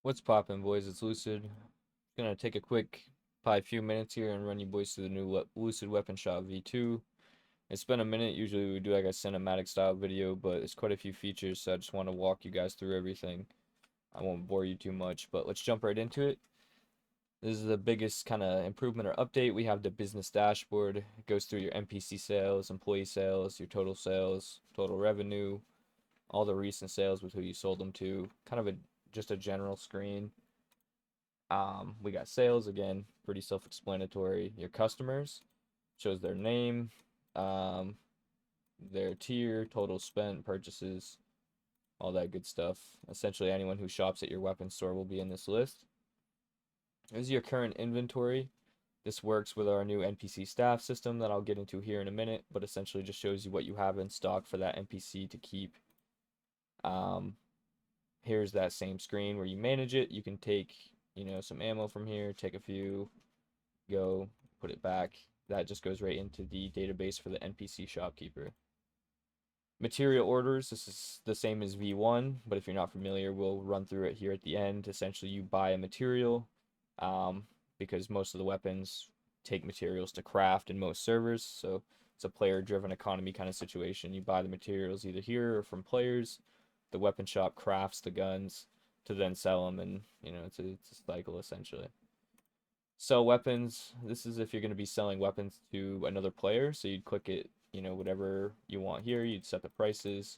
What's poppin', boys? It's Lucid. Gonna take a quick, probably few minutes here and run you boys through the new Lucid Weaponshop V2. It's been a minute. Usually we do like a cinematic style video, but it's quite a few features, so I just want to walk you guys through everything. I won't bore you too much, but let's jump right into it. This is the biggest kind of improvement or update. We have the business dashboard. It goes through your NPC sales, employee sales, your total sales, total revenue, all the recent sales with who you sold them to. Kind of a just a general screen. We got sales again, pretty self-explanatory. Your customers shows their name, um, their tier, total spent, purchases, all that good stuff. Essentially, anyone who shops at your weapon store will be in this list. This is your current inventory. This works with our new NPC staff system that I'll get into here in a minute, but essentially just shows you what you have in stock for that NPC to keep. Um, Here's that same screen where you manage it. You can take, some ammo from here, take a few, go put it back. That just goes right into the database for the NPC shopkeeper. Material orders, this is the same as V1, but if you're not familiar, we'll run through it here at the end. Essentially, you buy a material um, because most of the weapons take materials to craft in most servers, so it's a player-driven economy kind of situation. You buy the materials either here or from players. The weapon shop crafts the guns to then sell them, and it's a cycle essentially. Sell weapons. This is if you're going to be selling weapons to another player. So you'd click it, whatever you want here. You'd set the prices.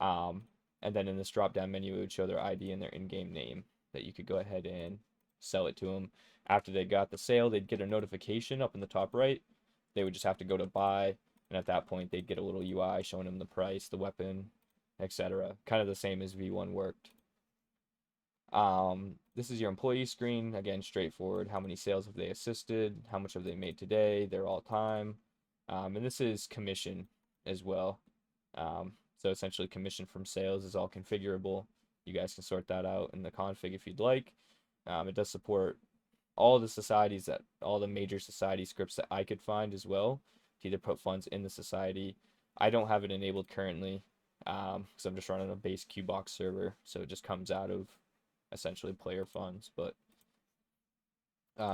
Um, and then in this drop down menu, it would show their ID and their in game name that you could go ahead and sell it to them. After they got the sale, they'd get a notification up in the top right. They would just have to go to buy. And at that point, they'd get a little UI showing them the price, the weapon, etc. Kind of the same as V1 worked. This is your employee screen. Again, straightforward. How many sales have they assisted? How much have they made today? Their all time. And this is commission as well. So essentially, commission from sales is all configurable. You guys can sort that out in the config if you'd like. It does support all the societies all the major society scripts that I could find as well to either put funds in the society. I don't have it enabled currently because I'm just running a base Qbox server, so it just comes out of essentially player funds. But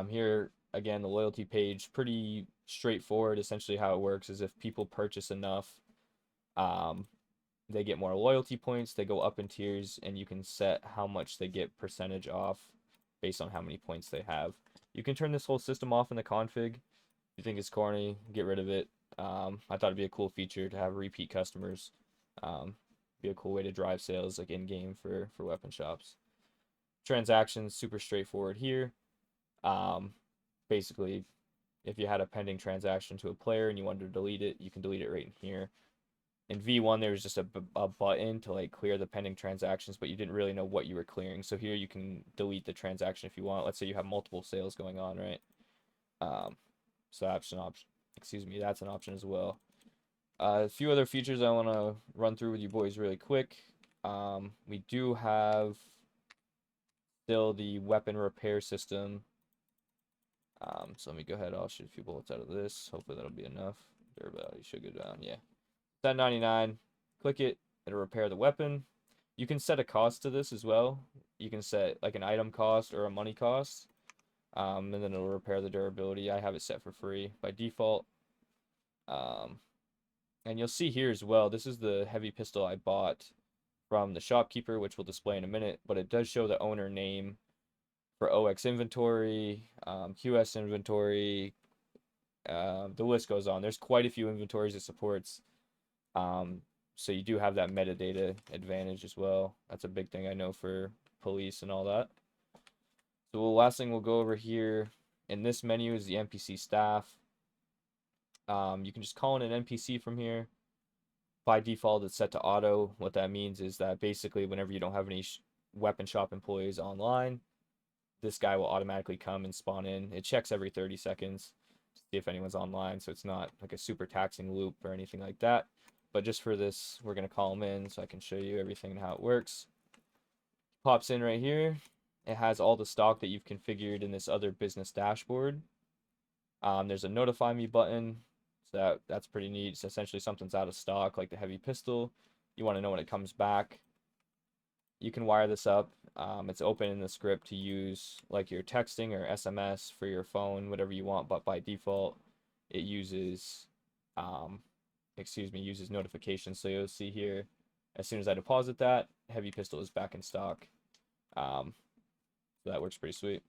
here again, the loyalty page, pretty straightforward. Essentially, how it works is if people purchase enough, um, they get more loyalty points. They go up in tiers, and you can set how much they get percentage off based on how many points they have. You can turn this whole system off in the config. If you think it's corny, get rid of it. I thought it'd be a cool feature to have repeat customers. Be a cool way to drive sales like in game for weapon shops. Transactions super straightforward here. Um, Basically, if you had a pending transaction to a player and you wanted to delete it, you can delete it right in here. In V1, there was just a button to like clear the pending transactions, but you didn't really know what you were clearing. So here you can delete the transaction if you want. Let's say you have multiple sales going on, right? Um, so that's an option. Excuse me, that's an option as well. A few other features I want to run through with you boys really quick. We do have still the weapon repair system. So let me go ahead. I'll shoot a few bullets out of this. Hopefully that'll be enough. Durability should go down. Yeah. 1099. Click it. It'll repair the weapon. You can set a cost to this as well. You can set like an item cost or a money cost. And then it'll repair the durability. I have it set for free by default. And you'll see here as well, this is the heavy pistol I bought from the shopkeeper, which we'll display in a minute, but it does show the owner name for OX inventory, QS inventory, the list goes on. There's quite a few inventories it supports. So you do have that metadata advantage as well. That's a big thing I know for police and all that. So the last thing we'll go over here in this menu is the NPC staff. You can just call in an NPC from here. By default, it's set to auto. What that means is that basically whenever you don't have any weapon shop employees online, this guy will automatically come and spawn in. It checks every 30 seconds to see if anyone's online, so it's not like a super taxing loop or anything like that. But just for this, we're going to call him in so I can show you everything and how it works. Pops in right here. It has all the stock that you've configured in this other business dashboard. There's a notify me button. So that's pretty neat. So essentially something's out of stock, like the heavy pistol. You want to know when it comes back. you can wire this up. It's open in the script to use like your texting or SMS for your phone, whatever you want, but by default, it uses, uses notifications. So you'll see here, as soon as I deposit that, Heavy Pistol is back in stock. So that works pretty sweet.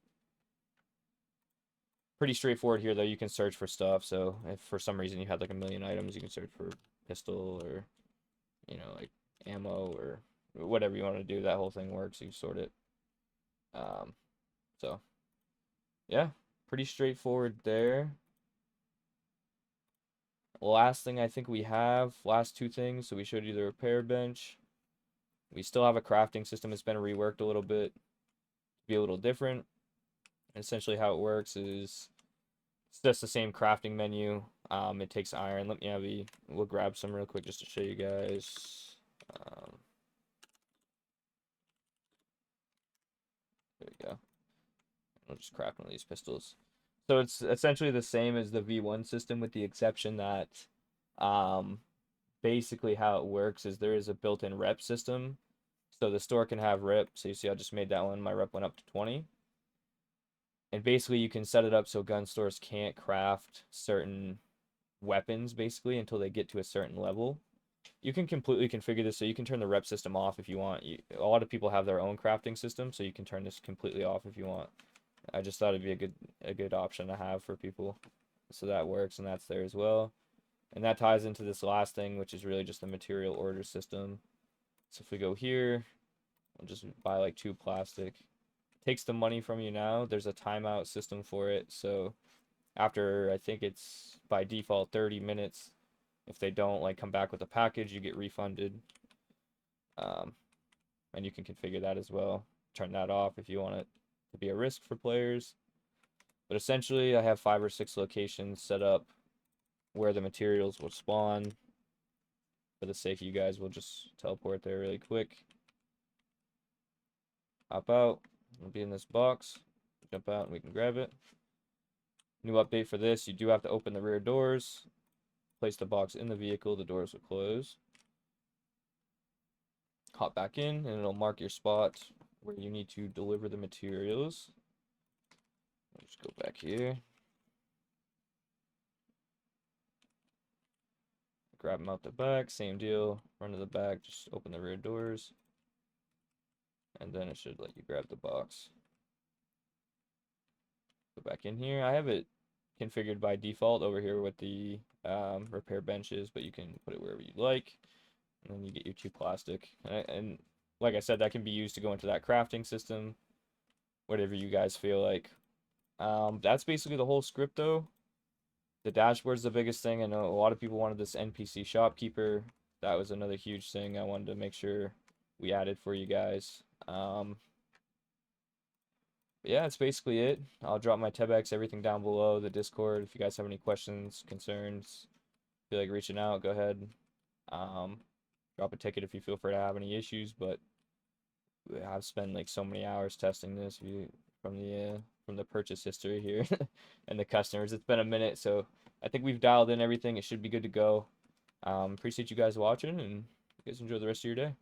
Pretty straightforward here, though. You can search for stuff. So if for some reason you had like a million items, you can search for pistol or, like ammo or whatever you want to do. That whole thing works. You sort it. So yeah, pretty straightforward there. Last thing I think we have, last two things. So we showed you the repair bench. We still have a crafting system. It's been reworked a little bit to be a little different. Essentially how it works is it's just the same crafting menu. It takes iron. We'll grab some real quick just to show you guys. There we go. I'll just craft one of these pistols. So it's essentially the same as the V1 system with the exception that basically how it works is there is a built-in rep system. So the store can have rep. So you see I just made that one. My rep went up to 20. And basically you can set it up so gun stores can't craft certain weapons basically until they get to a certain level. You can completely configure this so you can turn the rep system off if you want. A lot of people have their own crafting system, so you can turn this completely off if you want. I just thought it'd be a good option to have for people. So that works and that's there as well. And that ties into this last thing, which is really just the material order system. So if we go here, I'll just buy like 2 plastic. Takes the money from you now. There's a timeout system for it. So after, I think it's by default 30 minutes, if they don't like come back with a package, you get refunded. And you can configure that as well. Turn that off if you want it to be a risk for players. But essentially, I have 5 or 6 locations set up where the materials will spawn. For the sake of you guys, we'll just teleport there really quick. Hop out. It'll be in this box. Jump out and we can grab it. New update for this, you do have to open the rear doors. Place the box in the vehicle, the doors will close. Hop back in and it'll mark your spot where you need to deliver the materials. I'll just go back here. Grab them out the back, same deal. Run to the back, just open the rear doors. And then it should let you grab the box. Go back in here. I have it configured by default over here with the repair benches, but you can put it wherever you like. And then you get your 2 plastic. And like I said, that can be used to go into that crafting system, whatever you guys feel like. That's basically the whole script though. The dashboard's the biggest thing. I know a lot of people wanted this NPC shopkeeper. That was another huge thing I wanted to make sure we added for you guys. But yeah, that's basically it. I'll drop my Tebex, everything down below, the Discord. If you guys have any questions, concerns, feel like reaching out, go ahead. Drop a ticket if you feel free to have any issues, but I've spent like so many hours testing this from the purchase history here and the customers. It's been a minute, so I think we've dialed in everything. It should be good to go. Appreciate you guys watching, and you guys enjoy the rest of your day.